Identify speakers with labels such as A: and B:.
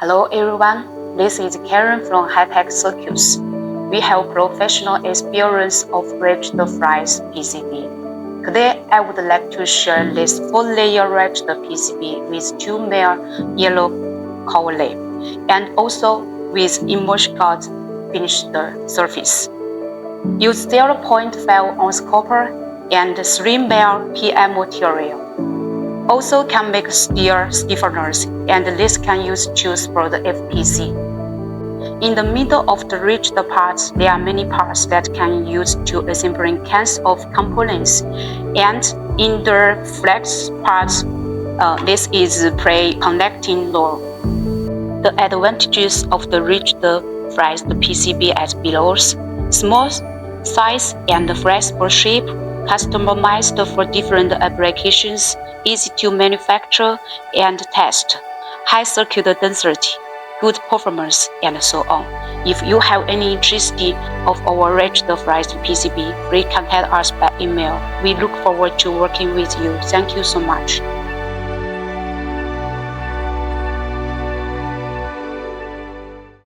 A: Hello everyone, this is Karen from Hitechpcb. We have professional experience of rigid fries PCB. Today I would like to share this 4-layer rigid PCB with 2 mere yellow cover layer and also with immersion guard finished surface. Use 0.5 ounce copper and 3 mere PM material. Also can make steel stiffeners, and this can use tools for the FPC. In the middle of the rigid parts, there are many parts that can use to assembling kinds of components, and in the flex parts, this is pre-connecting load. The advantages of the rigid fries PCB as below: small size and flexible shape, customized for different applications, easy to manufacture and test, high circuit density, good performance, and so on. If you have any interest of our rigid fries PCB, please contact us by email. We look forward to working with you. Thank you so much.